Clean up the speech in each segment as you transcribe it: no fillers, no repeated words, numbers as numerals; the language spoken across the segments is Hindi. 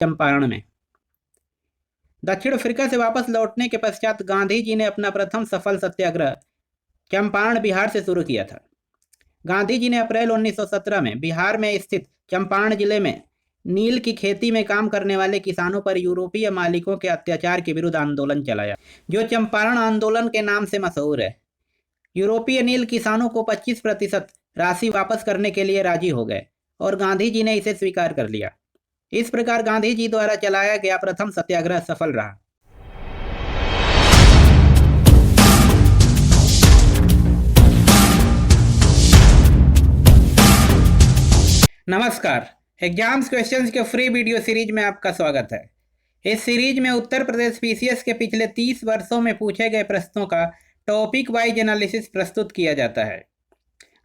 चंपारण में। दक्षिण अफ्रीका से वापस लौटने के पश्चात गांधी जी ने अपना प्रथम सफल सत्याग्रह चंपारण बिहार से शुरू किया था। गांधी जी ने अप्रैल 1917 में बिहार में स्थित चंपारण जिले में नील की खेती में काम करने वाले किसानों पर यूरोपीय मालिकों के अत्याचार के विरुद्ध आंदोलन चलाया, जो चंपारण आंदोलन के नाम से मशहूर है। यूरोपीय नील किसानों को 25% राशि वापस करने के लिए राजी हो गए और गांधी जी ने इसे स्वीकार कर लिया। इस प्रकार गांधी जी द्वारा चलाया गया प्रथम सत्याग्रह सफल रहा। नमस्कार, एग्जाम्स क्वेश्चंस के फ्री वीडियो सीरीज में आपका स्वागत है। इस सीरीज में उत्तर प्रदेश पीसीएस के पिछले 30 वर्षों में पूछे गए प्रश्नों का टॉपिक वाइज एनालिसिस प्रस्तुत किया जाता है।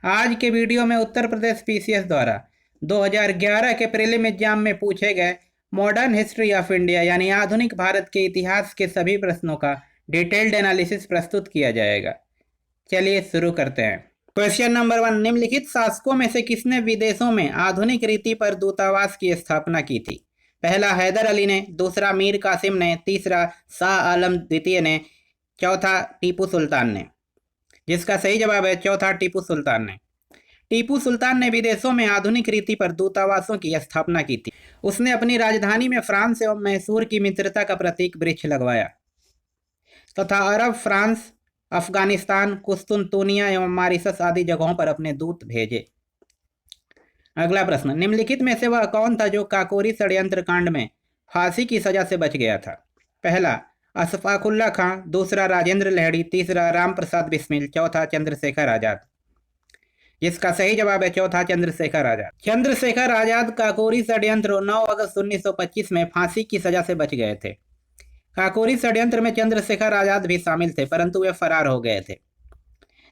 आज के वीडियो में उत्तर प्रदेश पीसीएस द्वारा 2011 के प्रीलिम एग्जाम में पूछे गए मॉडर्न हिस्ट्री ऑफ इंडिया यानी आधुनिक भारत के इतिहास के सभी प्रश्नों का डिटेल्ड एनालिसिस प्रस्तुत किया जाएगा। चलिए शुरू करते हैं। क्वेश्चन नंबर 1, निम्नलिखित शासकों में से किसने विदेशों में आधुनिक रीति पर दूतावास की स्थापना की थी? पहला हैदर अली ने, दूसरा मीर कासिम ने, तीसरा शाह आलम द्वितीय ने, चौथा टीपू सुल्तान ने। जिसका सही जवाब है चौथा टीपू सुल्तान ने। टीपू सुल्तान ने विदेशों में आधुनिक रीति पर दूतावासों की स्थापना की थी। उसने अपनी राजधानी में फ्रांस एवं मैसूर की मित्रता का प्रतीक वृक्ष लगवाया तथा अरब, फ्रांस, अफगानिस्तान, कुस्तुनतुनिया एवं मॉरिशस आदि जगहों पर अपने दूत भेजे। अगला प्रश्न, निम्नलिखित में से वह कौन था जो काकोरी षड्यंत्र कांड में फांसी की सजा से बच गया था? पहला अशफाकुल्ला खां, दूसरा राजेंद्र लहड़ी, तीसरा राम प्रसाद बिस्मिल, चौथा चंद्रशेखर आजाद। जिसका सही जवाब है चौथा चंद्रशेखर आजाद। चंद्रशेखर आजाद काकोरी षड्यंत्र 9 अगस्त 1925 में फांसी की सजा से बच गए थे। काकोरी षड्यंत्र में चंद्रशेखर आजाद भी शामिल थे, परंतु वे फरार हो गए थे,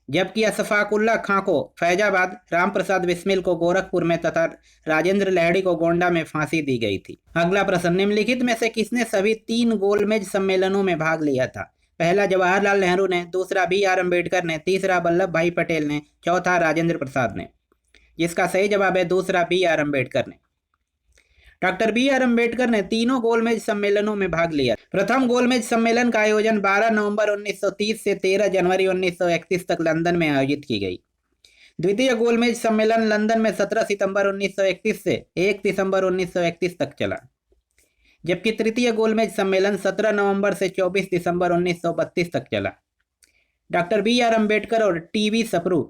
जबकि अशफाकुल्ला खां को फैजाबाद, राम प्रसाद बिस्मिल को गोरखपुर में तथा राजेंद्र लहड़ी को गोंडा में फांसी दी गई थी। अगला प्रश्न, निम्नलिखित में से किसने सभी 3 गोलमेज सम्मेलनों में भाग लिया था? पहला जवाहरलाल नेहरू ने, दूसरा BR अम्बेडकर ने, तीसरा वल्लभ भाई पटेल ने, चौथा राजेंद्र प्रसाद ने। जिसका सही जवाब है दूसरा BR अम्बेडकर ने। डॉक्टर BR अम्बेडकर ने तीनों गोलमेज सम्मेलनों में भाग लिया। प्रथम गोलमेज सम्मेलन का आयोजन 12 नवंबर 1930 से 13 जनवरी 1931 तक लंदन में आयोजित की गई। द्वितीय गोलमेज सम्मेलन लंदन में 17 सितंबर 1931 से 1 दिसंबर 1931 तक चला, जबकि तृतीय गोलमेज सम्मेलन 17 नवंबर से 24 दिसंबर 1932 तक चला। डॉक्टर BR अम्बेडकर और TV सप्रू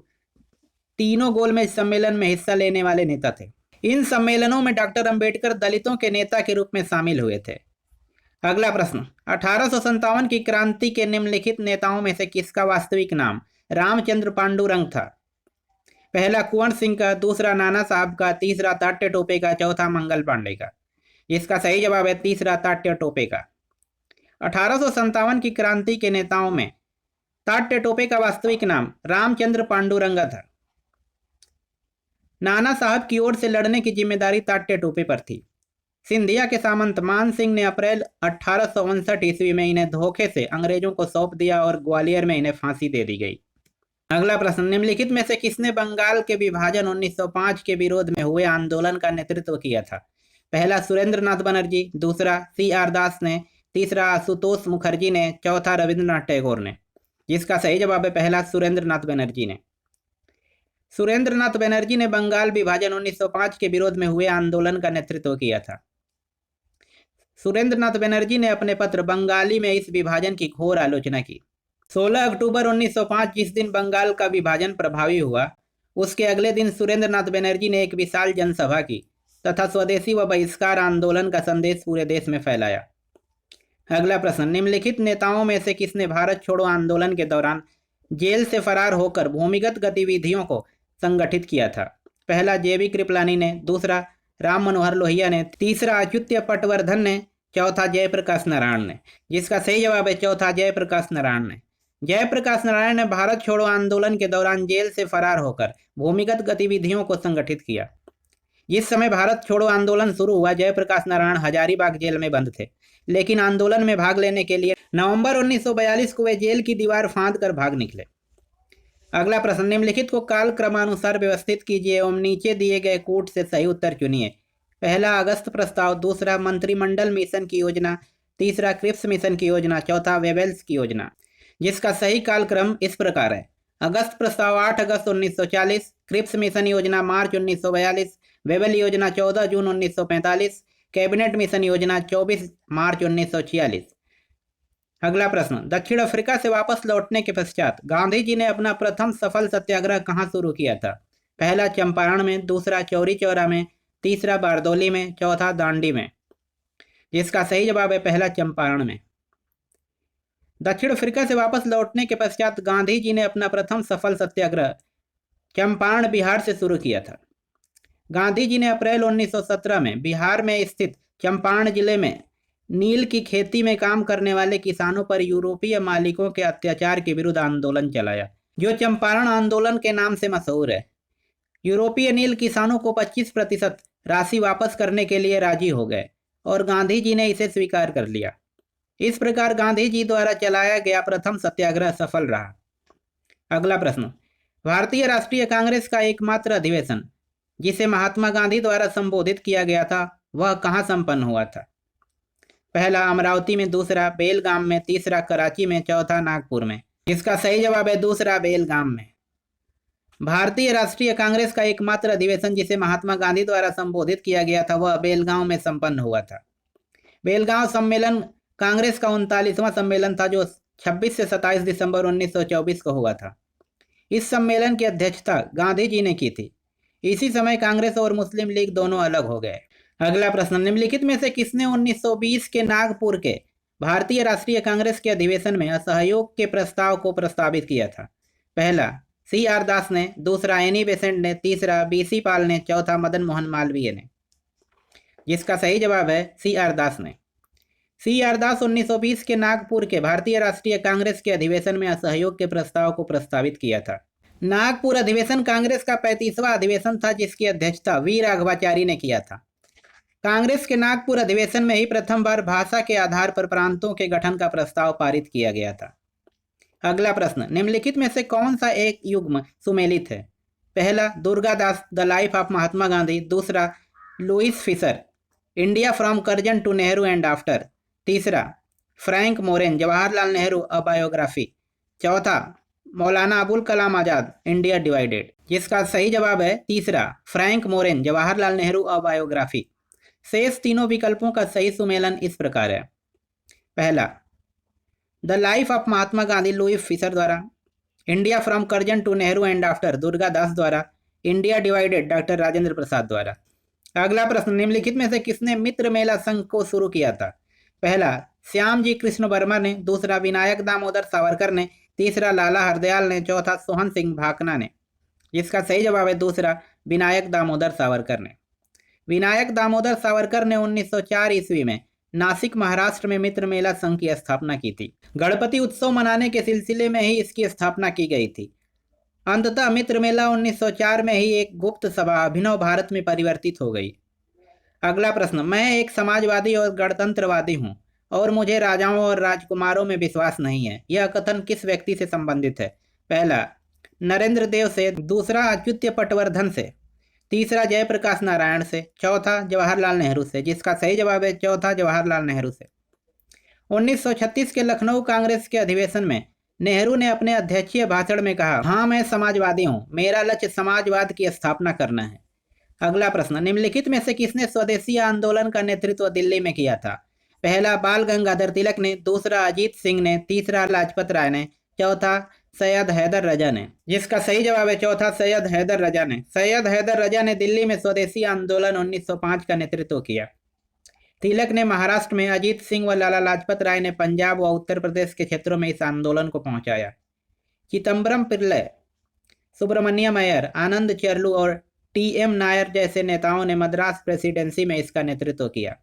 तीनों गोलमेज सम्मेलन में हिस्सा लेने वाले नेता थे। इन सम्मेलनों में डॉक्टर अम्बेडकर दलितों के नेता के रूप में शामिल हुए थे। अगला प्रश्न, 1857 की क्रांति के निम्नलिखित नेताओं में से किसका वास्तविक नाम रामचंद्र पांडुरंग था? पहला कुंवर सिंह का, दूसरा नाना साहब का, तीसरा तात्या टोपे का, चौथा मंगल पांडे का। इसका सही जवाब है तीसरा तात्या टोपे का। 1857 की क्रांति के नेताओं में तात्या टोपे का वास्तविक नाम रामचंद्र पांडुरंग था। नाना साहब की ओर से लड़ने की जिम्मेदारी तात्या टोपे पर थी। सिंधिया के सामंत मान सिंह ने अप्रैल 1859 ईस्वी में इन्हें धोखे से अंग्रेजों को सौंप दिया और ग्वालियर में इन्हें फांसी दे दी गई। अगला प्रश्न, निम्नलिखित में से किसने बंगाल के विभाजन 1905 के विरोध में हुए आंदोलन का नेतृत्व किया था? पहला सुरेंद्र नाथ बनर्जी, दूसरा CR दास ने, तीसरा आशुतोष मुखर्जी ने, चौथा रविंद्रनाथ टैगोर ने। जिसका सही जवाब है पहला सुरेंद्र नाथ बनर्जी ने। सुरेंद्र नाथ बनर्जी ने बंगाल विभाजन 1905 के विरोध में हुए आंदोलन का नेतृत्व किया था। सुरेंद्र नाथ बनर्जी ने अपने पत्र बंगाली में इस विभाजन की घोर आलोचना की। 16 अक्टूबर 1905 जिस दिन बंगाल का विभाजन प्रभावी हुआ, उसके अगले दिन सुरेंद्र नाथ बनर्जी ने एक विशाल जनसभा की तथा स्वदेशी व बहिष्कार आंदोलन का संदेश पूरे देश में फैलाया। अगला प्रश्न, निम्नलिखित नेताओं में से किसने भारत छोड़ो आंदोलन के दौरान जेल से फरार होकर भूमिगत गतिविधियों को संगठित किया था? पहला JB कृपलानी ने, दूसरा राम मनोहर लोहिया ने, तीसरा अच्युत पटवर्धन ने, चौथा जयप्रकाश नारायण ने। जिसका सही जवाब है चौथा जयप्रकाश नारायण ने। जयप्रकाश नारायण ने भारत छोड़ो आंदोलन के दौरान जेल से फरार होकर भूमिगत गतिविधियों को संगठित किया। जिस समय भारत छोड़ो आंदोलन शुरू हुआ, जयप्रकाश नारायण हजारीबाग जेल में बंद थे, लेकिन आंदोलन में भाग लेने के लिए नवंबर 1942 को वे जेल की दीवार फांद कर भाग निकले। अगला प्रश्न, निम्नलिखित को काल क्रमानुसार व्यवस्थित कीजिए एवं नीचे दिए गए कूट से सही उत्तर चुनिए। पहला अगस्त प्रस्ताव, दूसरा मंत्रिमंडल मिशन की योजना, तीसरा क्रिप्स मिशन की योजना, चौथा वेबल्स की योजना। जिसका सही कालक्रम इस प्रकार है। अगस्त प्रस्ताव 8 अगस्त 1940, क्रिप्स मिशन योजना मार्च 1942, वेबल योजना 14 जून 1945, कैबिनेट मिशन योजना 24 मार्च 1946। अगला प्रश्न, दक्षिण अफ्रीका से वापस लौटने के पश्चात गांधी जी ने अपना प्रथम सफल सत्याग्रह कहां शुरू किया था? पहला चंपारण में, दूसरा चौरी चौरा में, तीसरा बारदौली में, चौथा दांडी में। जिसका सही जवाब है पहला चंपारण में। दक्षिण अफ्रीका से वापस लौटने के पश्चात गांधी जी ने अपना प्रथम सफल सत्याग्रह चंपारण बिहार से शुरू किया था। गांधी जी ने अप्रैल 1917 में बिहार में स्थित चंपारण जिले में नील की खेती में काम करने वाले किसानों पर यूरोपीय मालिकों के अत्याचार के विरुद्ध आंदोलन चलाया, जो चंपारण आंदोलन के नाम से मशहूर है। यूरोपीय नील किसानों को 25% राशि वापस करने के लिए राजी हो गए और गांधी जी ने इसे स्वीकार कर लिया। इस प्रकार गांधी जी द्वारा चलाया गया प्रथम सत्याग्रह सफल रहा। अगला प्रश्न, भारतीय राष्ट्रीय कांग्रेस का एकमात्र अधिवेशन जिसे महात्मा गांधी द्वारा संबोधित किया गया था वह कहां संपन्न हुआ था? पहला अमरावती में, दूसरा बेलगाम में, तीसरा कराची में, चौथा नागपुर में। इसका सही जवाब है दूसरा बेलगाम में। भारतीय राष्ट्रीय कांग्रेस का एकमात्र अधिवेशन जिसे महात्मा गांधी द्वारा संबोधित किया गया था वह बेलगांव में संपन्न हुआ था। बेलगांव सम्मेलन कांग्रेस का 39वां सम्मेलन था जो 26 से 27 दिसंबर 1924 को हुआ था। इस सम्मेलन की अध्यक्षता गांधी जी ने की थी। इसी समय कांग्रेस और मुस्लिम लीग दोनों अलग हो गए। अगला प्रश्न, निम्नलिखित में से किसने 1920 के नागपुर के भारतीय राष्ट्रीय कांग्रेस के अधिवेशन में असहयोग के प्रस्ताव को प्रस्तावित किया था? पहला CR दास ने, दूसरा एनी बेसेंट ने, तीसरा BC पाल ने, चौथा मदन मोहन मालवीय ने। जिसका सही जवाब है CR दास ने। CR दास 1920 के नागपुर के भारतीय राष्ट्रीय कांग्रेस के अधिवेशन में असहयोग के प्रस्ताव को प्रस्तावित किया था। नागपुर अधिवेशन कांग्रेस का 35वां अधिवेशन था जिसकी अध्यक्षता वी राघवाचारी ने किया था। कांग्रेस के नागपुर अधिवेशन में ही प्रथम बार भाषा के आधार पर प्रांतों के गठन का प्रस्ताव पारित किया गया था। अगला प्रश्न, निम्नलिखित में से कौन सा एक युग्म सुमेलित है? पहला Durgadas the life of Mahatma Gandhi, दूसरा Louis Fischer India from Curzon to Nehru and after, तीसरा Frank Moraes Jawaharlal Nehru a biography, चौथा मौलाना अबुल कलाम आजाद इंडिया डिवाइडेड। जिसका सही जवाब है तीसरा Frank Moraes Jawaharlal Nehru a biography. शेष तीनों विकल्पों का सही सुमेलन इस प्रकार है। पहला the life of Mahatma Gandhi Louis Fischer द्वारा, India from Curzon to Nehru and after Durgadas द्वारा, India divided doctor Rajendra Prasad द्वारा। अगला प्रश्न, निम्नलिखित में से किसने मित्र मेला संघ को शुरू किया था? पहला श्याम जी कृष्ण वर्मा ने, दूसरा विनायक दामोदर सावरकर ने, तीसरा लाला हरदयाल ने, चौथा सोहन सिंह भाकना ने। जिसका सही जवाब है दूसरा विनायक दामोदर सावरकर ने। विनायक दामोदर सावरकर ने 1904 ईस्वी में नासिक महाराष्ट्र में मित्र मेला संघ की स्थापना की थी। गणपति उत्सव मनाने के सिलसिले में ही इसकी स्थापना की गई थी। अंततः मित्र मेला 1904 में ही एक गुप्त सभा अभिनव भारत में परिवर्तित हो गई। अगला प्रश्न, मैं एक समाजवादी और गणतंत्रवादी हूँ और मुझे राजाओं और राजकुमारों में विश्वास नहीं है। यह कथन किस व्यक्ति से संबंधित है? पहला नरेंद्र देव से, दूसरा अच्युत पटवर्धन से, तीसरा जयप्रकाश नारायण से, चौथा जवाहरलाल नेहरू से। जिसका सही जवाब है चौथा जवाहरलाल नेहरू से। 1936 के लखनऊ कांग्रेस के अधिवेशन में नेहरू ने अपने अध्यक्षीय भाषण में कहा, हाँ मैं समाजवादी हूँ, मेरा लक्ष्य समाजवाद की स्थापना करना है। अगला प्रश्न, निम्नलिखित में से किसने स्वदेशी आंदोलन का नेतृत्व दिल्ली में किया था? पहला बाल गंगाधर तिलक ने, दूसरा अजीत सिंह ने, तीसरा लाजपत राय ने, चौथा सैयद हैदर रजा ने। जिसका सही जवाब है चौथा सैयद हैदर रजा ने। सैयद हैदर रजा ने दिल्ली में स्वदेशी आंदोलन 1905 का नेतृत्व किया। तिलक ने महाराष्ट्र में, अजीत सिंह व लाला लाजपत राय ने पंजाब व उत्तर प्रदेश के क्षेत्रों में इस आंदोलन को पहुंचाया। चिदम्बरम पिल्लई, सुब्रमण्यम अय्यर, आनंद चर्लू और TM नायर जैसे नेताओं ने मद्रास प्रेसिडेंसी में इसका नेतृत्व किया।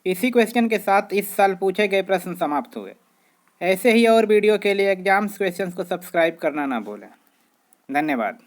इसी क्वेश्चन के साथ इस साल पूछे गए प्रश्न समाप्त हुए। ऐसे ही और वीडियो के लिए एग्जाम्स क्वेश्चंस को सब्सक्राइब करना ना भूलें। धन्यवाद।